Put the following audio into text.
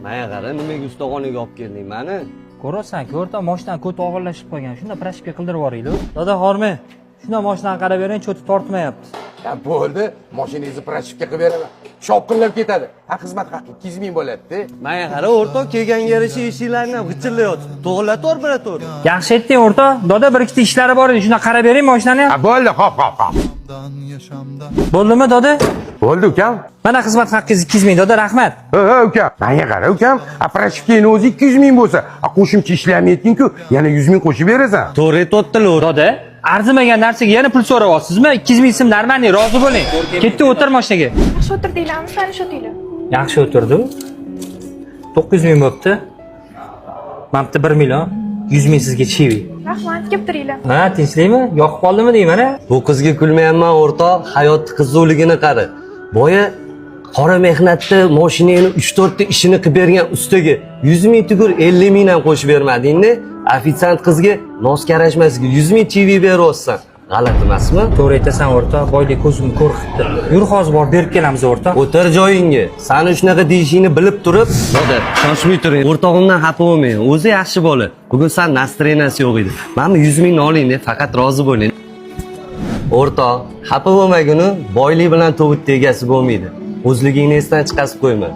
Manga qara, nimaga ustaxonaga olib kelding mani? Ko'rasan-ku, o'rta mashinadan ko't og'irlashib qolgan. Shunda prashka qildirib yuboraylik. Dada Hormi, shunda mashinadan qarab bering, cho'ti tortmayapti. Ya bo'ldi, mashinangizni prashibga qilib beraman. Shopqillab ketadi. Ha, xizmat haqi 200 ming bo'ladi-da. Manga qara, o'rtoq kelganga yarasha eshiklarni ham g'ichirlayapti. To'g'rilator birator. Yaxshi aytding o'rta. Dada bir ikkita ishlari bor edi. Shunda qarab bering mashinani ham. Ha, bo'ldi, hop. Bo'ldimi dada? Bo'ldi ukam. Mana xizmat haqqingiz 200 ming dada, rahmat. Ha, ukam. Manga qara, ukam. Prashibkani o'zi 200 ming bo'lsa, qo'shimcha ishlamayotgan-ku, yana 100 ming qo'shib berasan. To'g'ri aytibdilar. Dada, arzimagan narsaga yana pul so'rayapsizmi? 200 ming so'm normalniy, rozi bo'ling. Ketdi o'tir mashinaga. Yaxshi o'tirdinglarmi, sizlarni shotinglar? Yaxshi o'tirdi. 900 ming bo'pti. Mana bitta 1 million, 100 ming sizga chivi. Rahmat, kelib turinglar. Ha, tinchlikmi? Yoqib qoldimi deyman a? Bu qizga kulmayapman o'rtoq, hayotning qiziqligini qara. Boya qora mehnatda mashinani 3-4 ta ishini qilib bergan ustaga 100 ming tugur 50 mingdan qo'shib bermadingni, ofitsiant qizga nos karashmasiga 100 ming TV beryapsan. G'alati emasmi? To'g'ri aytasan o'rta, boylik ko'zimni ko'rqitdi. Yur hozir borib berib kelamiz o'rta. O'tir joyingga. Sani shunaqa deyishingni bilib turib, dada, shoshmay turing. O'rtog'imdan xafa bo'lmang. O'zi yaxshi bola. Bugun san настроенияsi yo'q edi. Mana 100 mingni oling-da, faqat rozi bo'ling. O'rtoq, xafa bo'lmaginu, boylik bilan tovut egasi bo'lmaydi. O'zligingni esdan chiqarib qo'yma.